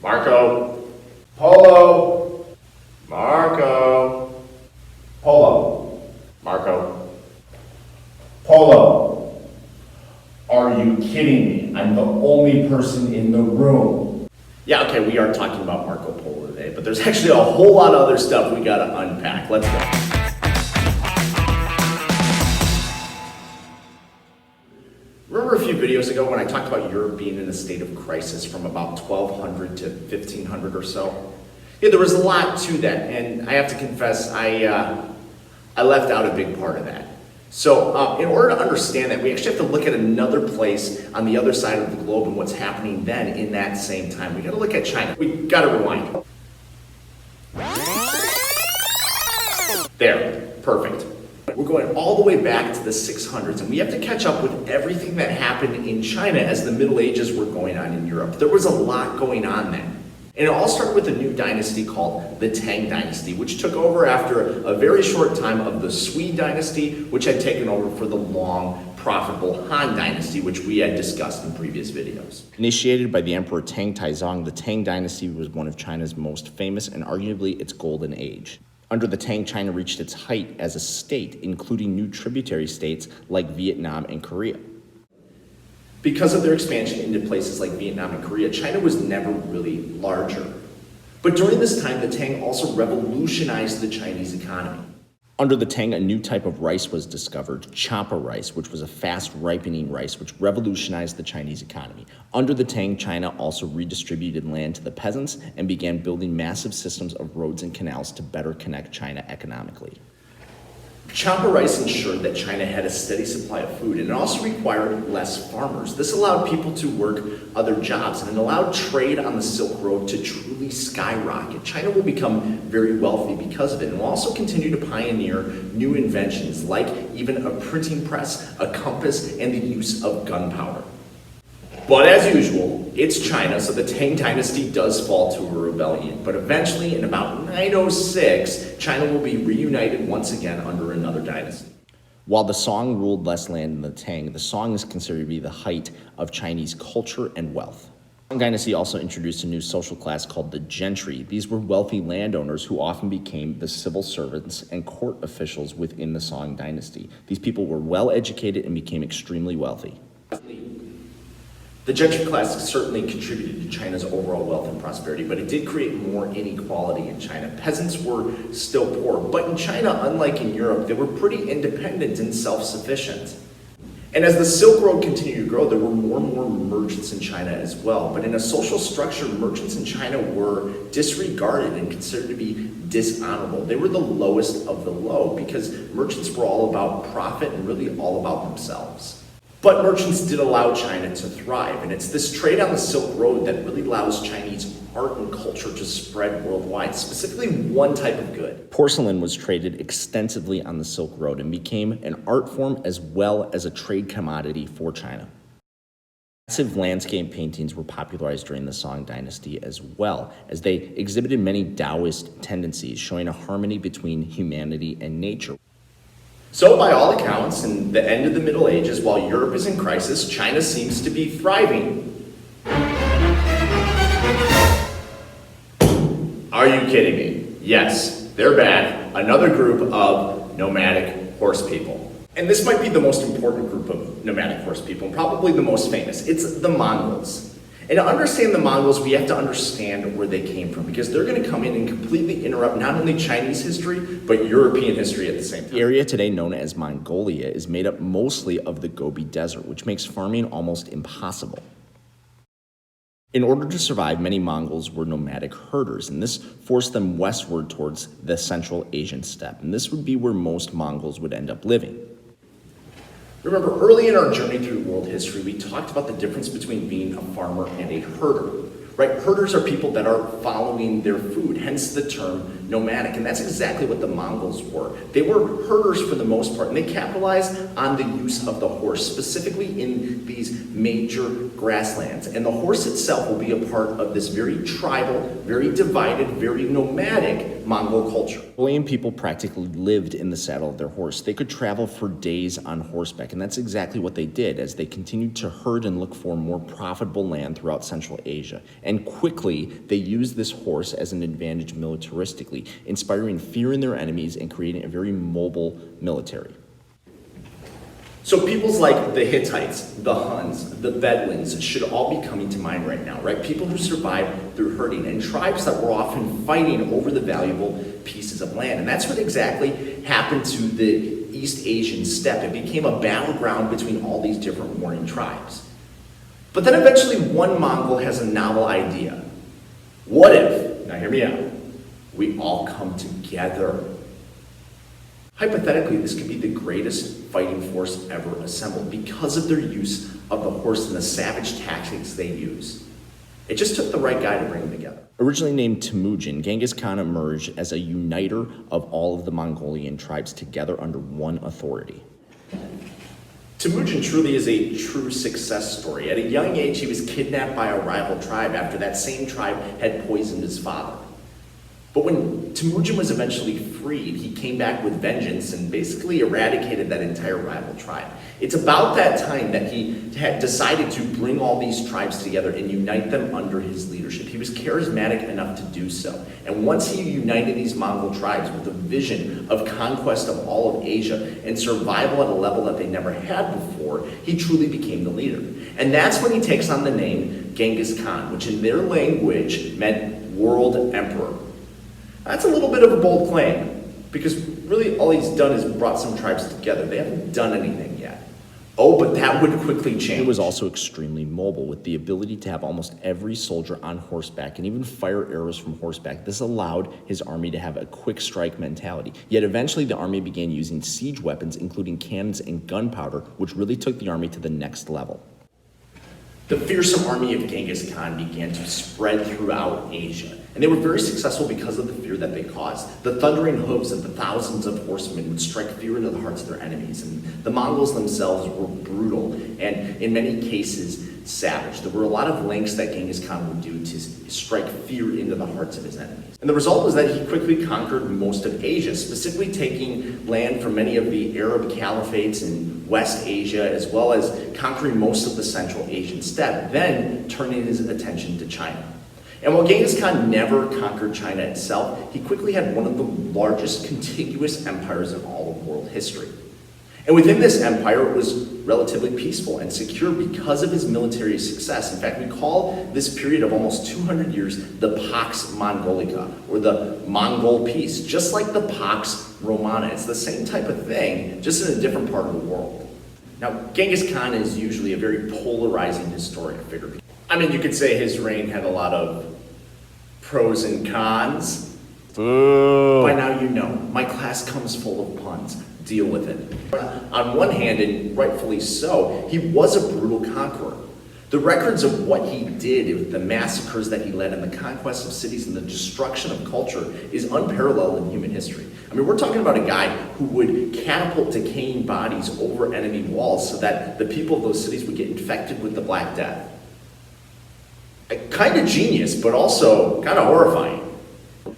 Marco. Polo. Marco. Polo. Marco. Polo. Are you kidding me? I'm the only person in the room. Yeah, okay, we are talking about Marco Polo today, but there's actually a whole lot of other stuff we gotta unpack. Let's go. Remember a few videos ago when I talked about Europe being in a state of crisis from about 1200 to 1500 or so? Yeah, there was a lot to that, and I have to confess, I left out a big part of that. So in order to understand that, we actually have to look at another place on the other side of the globe and what's happening then in that same time. We gotta look at China. We gotta rewind. There, perfect. We're going all the way back to the 600s, and we have to catch up with everything that happened in China as the Middle Ages were going on in Europe. There was a lot going on then. And it all started with a new dynasty called the Tang Dynasty, which took over after a very short time of the Sui Dynasty, which had taken over for the long, profitable Han Dynasty, which we had discussed in previous videos. Initiated by the Emperor Tang Taizong, the Tang Dynasty was one of China's most famous and arguably its golden age. Under the Tang, China reached its height as a state, including new tributary states like Vietnam and Korea. Because of their expansion into places like Vietnam and Korea, China was never really larger. But during this time, the Tang also revolutionized the Chinese economy. Under the Tang, a new type of rice was discovered, champa rice, which was a fast ripening rice, which revolutionized the Chinese economy. Under the Tang, China also redistributed land to the peasants and began building massive systems of roads and canals to better connect China economically. Champa rice ensured that China had a steady supply of food, and it also required less farmers. This allowed people to work other jobs, and it allowed trade on the Silk Road to truly skyrocket. China will become very wealthy because of it, and will also continue to pioneer new inventions like even a printing press, a compass, and the use of gunpowder. But as usual, it's China, so the Tang Dynasty does fall to a rebellion. But eventually, in about 906, China will be reunited once again under another dynasty. While the Song ruled less land than the Tang, the Song is considered to be the height of Chinese culture and wealth. The Tang Dynasty also introduced a new social class called the gentry. These were wealthy landowners who often became the civil servants and court officials within the Song Dynasty. These people were well educated and became extremely wealthy. The gentry class certainly contributed to China's overall wealth and prosperity, but it did create more inequality in China. Peasants were still poor, but in China, unlike in Europe, they were pretty independent and self-sufficient. And as the Silk Road continued to grow, there were more and more merchants in China as well. But in a social structure, merchants in China were disregarded and considered to be dishonorable. They were the lowest of the low because merchants were all about profit and really all about themselves. But merchants did allow China to thrive, and it's this trade on the Silk Road that really allows Chinese art and culture to spread worldwide, specifically one type of good. Porcelain was traded extensively on the Silk Road and became an art form as well as a trade commodity for China. Massive landscape paintings were popularized during the Song Dynasty as well, as they exhibited many Taoist tendencies, showing a harmony between humanity and nature. So by all accounts, in the end of the Middle Ages, while Europe is in crisis, China seems to be thriving. Are you kidding me? Yes, they're back. Another group of nomadic horse people. And this might be the most important group of nomadic horse people, and probably the most famous. It's the Mongols. And to understand the Mongols, we have to understand where they came from, because they're going to come in and completely interrupt not only Chinese history, but European history at the same time. The area today known as Mongolia is made up mostly of the Gobi Desert, which makes farming almost impossible. In order to survive, many Mongols were nomadic herders, and this forced them westward towards the Central Asian steppe. And this would be where most Mongols would end up living. Remember, early in our journey through world history, we talked about the difference between being a farmer and a herder, right? Herders are people that are following their food, hence the term nomadic, and that's exactly what the Mongols were. They were herders for the most part, and they capitalized on the use of the horse, specifically in these major grasslands. And the horse itself will be a part of this very tribal, very divided, very nomadic Mongol culture. Mongolian people practically lived in the saddle of their horse. They could travel for days on horseback, and that's exactly what they did as they continued to herd and look for more profitable land throughout Central Asia. and quickly they used this horse as an advantage militaristically, inspiring fear in their enemies and creating a very mobile military. So peoples like the Hittites, the Huns, the Bedouins should all be coming to mind right now, right? People who survived through herding and tribes that were often fighting over the valuable pieces of land. And that's what exactly happened to the East Asian steppe. It became a battleground between all these different warring tribes. But then eventually one Mongol has a novel idea. What if, now hear me out, we all come together? Hypothetically, this could be the greatest fighting force ever assembled because of their use of the horse and the savage tactics they use. It just took the right guy to bring them together. Originally named Temujin, Genghis Khan emerged as a uniter of all of the Mongolian tribes together under one authority. Temujin truly is a true success story. At a young age, he was kidnapped by a rival tribe after that same tribe had poisoned his father. But when Temujin was eventually freed, he came back with vengeance and basically eradicated that entire rival tribe. It's about that time that he had decided to bring all these tribes together and unite them under his leadership. He was charismatic enough to do so. And once he united these Mongol tribes with a vision of conquest of all of Asia and survival at a level that they never had before, he truly became the leader. And that's when he takes on the name Genghis Khan, which in their language meant world emperor. That's a little bit of a bold claim, because really all he's done is brought some tribes together. They haven't done anything yet. Oh, but that would quickly change. He was also extremely mobile, with the ability to have almost every soldier on horseback and even fire arrows from horseback. This allowed his army to have a quick strike mentality. Yet eventually the army began using siege weapons, including cannons and gunpowder, which really took the army to the next level. The fearsome army of Genghis Khan began to spread throughout Asia, and they were very successful because of the fear that they caused. The thundering hooves of the thousands of horsemen would strike fear into the hearts of their enemies, and the Mongols themselves were brutal and, in many cases, savage. There were a lot of lengths that Genghis Khan would do to strike fear into the hearts of his enemies. And the result was that he quickly conquered most of Asia, specifically taking land from many of the Arab caliphates in West Asia, as well as conquering most of the Central Asian steppe, then turning his attention to China. And while Genghis Khan never conquered China itself, he quickly had one of the largest contiguous empires in all of world history. And within this empire, it was relatively peaceful and secure because of his military success. In fact, we call this period of almost 200 years the Pax Mongolica, or the Mongol Peace, just like the Pax Romana. It's the same type of thing, just in a different part of the world. Now, Genghis Khan is usually a very polarizing historic figure. I mean, you could say his reign had a lot of pros and cons. Boo. By now you know, my class comes full of puns. Deal with it. On one hand, and rightfully so, he was a brutal conqueror. The records of what he did, the massacres that he led, and the conquest of cities and the destruction of culture is unparalleled in human history. I mean, we're talking about a guy who would catapult decaying bodies over enemy walls so that the people of those cities would get infected with the Black Death. Kind of genius, but also kind of horrifying.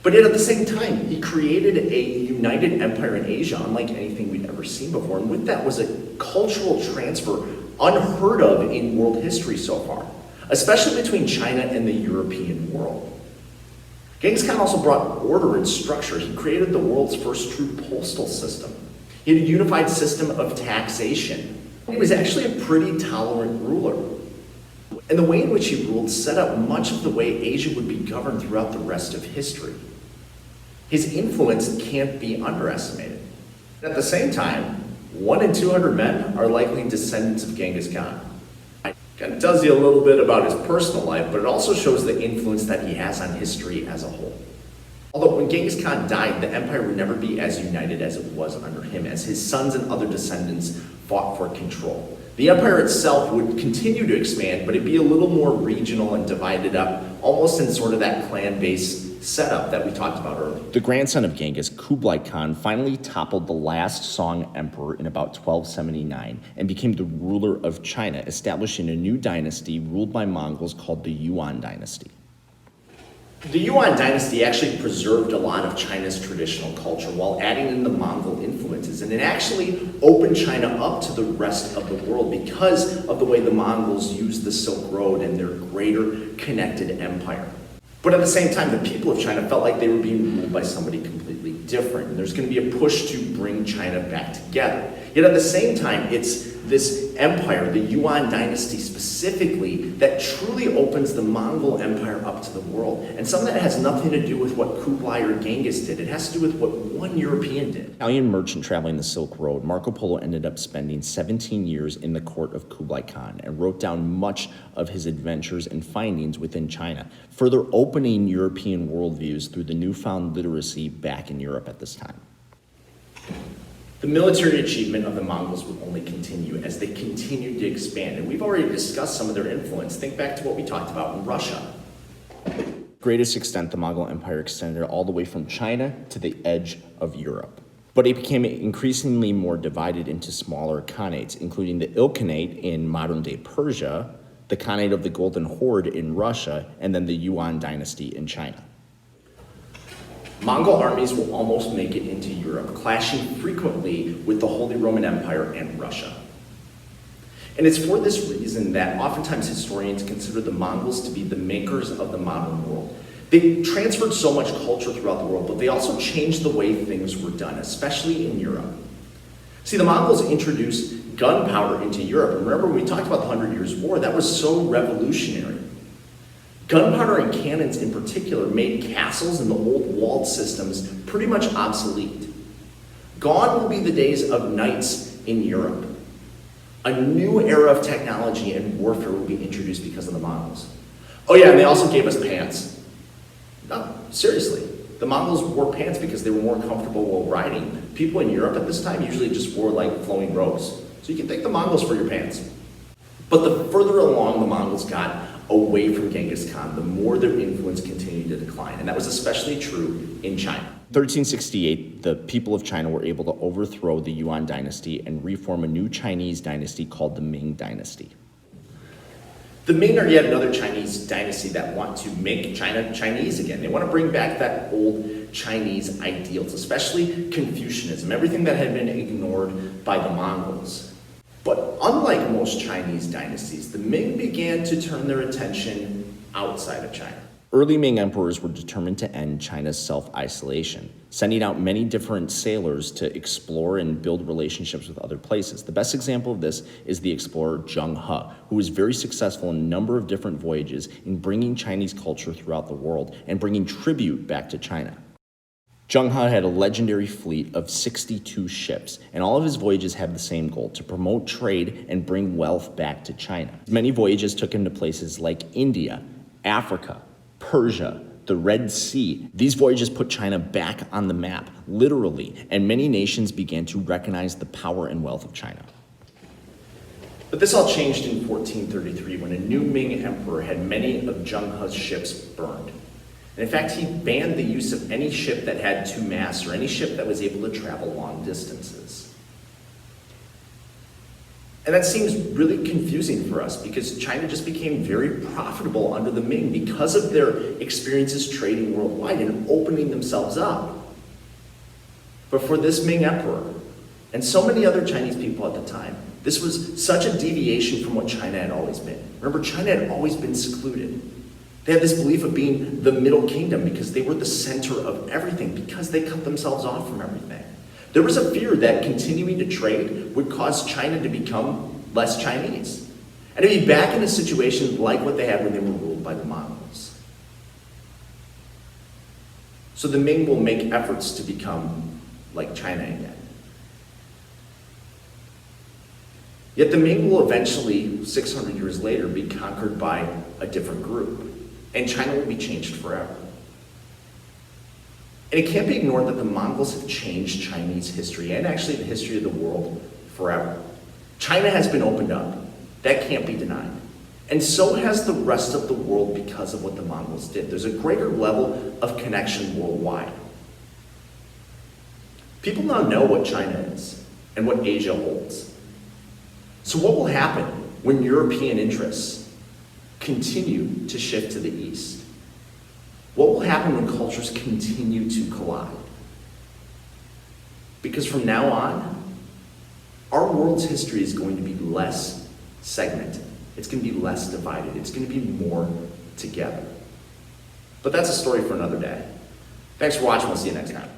But yet at the same time, he created a united empire in Asia unlike anything we'd ever seen before. And with that was a cultural transfer unheard of in world history so far, especially between China and the European world. Genghis Khan also brought order and structure. He created the world's first true postal system. He had a unified system of taxation. He was actually a pretty tolerant ruler. And the way in which he ruled set up much of the way Asia would be governed throughout the rest of history. His influence can't be underestimated. At the same time, 1 in 200 men are likely descendants of Genghis Khan. It kind of tells you a little bit about his personal life, but it also shows the influence that he has on history as a whole. Although when Genghis Khan died, the empire would never be as united as it was under him, as his sons and other descendants fought for control. The empire itself would continue to expand, but it'd be a little more regional and divided up, almost in sort of that clan-based setup that we talked about earlier. The grandson of Genghis, Kublai Khan, finally toppled the last Song emperor in about 1279 and became the ruler of China, establishing a new dynasty ruled by Mongols called the Yuan Dynasty. The Yuan dynasty actually preserved a lot of China's traditional culture while adding in the Mongol influences, and it actually opened China up to the rest of the world because of the way the Mongols used the Silk Road and their greater connected empire. But at the same time, the people of China felt like they were being ruled by somebody completely different, and there's going to be a push to bring China back together. Yet at the same time, it's this empire, the Yuan dynasty specifically, that truly opens the Mongol Empire up to the world. And some of that has nothing to do with what Kublai or Genghis did. It has to do with what one European did. Italian merchant traveling the Silk Road, Marco Polo ended up spending 17 years in the court of Kublai Khan and wrote down much of his adventures and findings within China, further opening European worldviews through the newfound literacy back in Europe at this time. The military achievement of the Mongols would only continue as they continued to expand, and we've already discussed some of their influence. Think back to what we talked about in Russia. Greatest extent, the Mongol Empire extended all the way from China to the edge of Europe. But it became increasingly more divided into smaller khanates, including the Ilkhanate in modern-day Persia, the Khanate of the Golden Horde in Russia, and then the Yuan dynasty in China. Mongol armies will almost make it into Europe, clashing frequently with the Holy Roman Empire and Russia. And it's for this reason that oftentimes historians consider the Mongols to be the makers of the modern world. They transferred so much culture throughout the world, but they also changed the way things were done, especially in Europe. See, the Mongols introduced gunpowder into Europe. And remember, when we talked about the 100 Years' War, that was so revolutionary. Gunpowder and cannons in particular made castles and the old walled systems pretty much obsolete. Gone will be the days of knights in Europe. A new era of technology and warfare will be introduced because of the Mongols. Oh yeah, and they also gave us pants. No, seriously. The Mongols wore pants because they were more comfortable while riding. People in Europe at this time usually just wore like flowing robes. So you can thank the Mongols for your pants. But the further along the Mongols got away from Genghis Khan, the more their influence continued to decline. And that was especially true in China. 1368, the people of China were able to overthrow the Yuan dynasty and reform a new Chinese dynasty called the Ming Dynasty. The Ming are yet another Chinese dynasty that want to make China Chinese again. They want to bring back that old Chinese ideals, especially Confucianism, everything that had been ignored by the Mongols. But unlike most Chinese dynasties, the Ming began to turn their attention outside of China. Early Ming emperors were determined to end China's self-isolation, sending out many different sailors to explore and build relationships with other places. The best example of this is the explorer Zheng He, who was very successful in a number of different voyages in bringing Chinese culture throughout the world and bringing tribute back to China. Zheng He had a legendary fleet of 62 ships, and all of his voyages had the same goal: to promote trade and bring wealth back to China. Many voyages took him to places like India, Africa, Persia, the Red Sea. These voyages put China back on the map, literally, and many nations began to recognize the power and wealth of China. But this all changed in 1433 when a new Ming emperor had many of Zheng He's ships burned. And in fact, he banned the use of any ship that had two masts or any ship that was able to travel long distances. And that seems really confusing for us because China just became very profitable under the Ming because of their experiences trading worldwide and opening themselves up. But for this Ming emperor and so many other Chinese people at the time, this was such a deviation from what China had always been. Remember, China had always been secluded. They had this belief of being the middle kingdom because they were the center of everything, because they cut themselves off from everything. There was a fear that continuing to trade would cause China to become less Chinese and to be back in a situation like what they had when they were ruled by the Mongols. So the Ming will make efforts to become like China again. Yet the Ming will eventually, 600 years later, be conquered by a different group, and China will be changed forever. And it can't be ignored that the Mongols have changed Chinese history and actually the history of the world forever. China has been opened up. That can't be denied. And so has the rest of the world because of what the Mongols did. There's a greater level of connection worldwide. People now know what China is and what Asia holds. So what will happen when European interests continue to shift to the east? What will happen when cultures continue to collide? Because from now on, our world's history is going to be less segmented. It's going to be less divided. It's going to be more together. But that's a story for another day. Thanks for watching. We'll see you next time.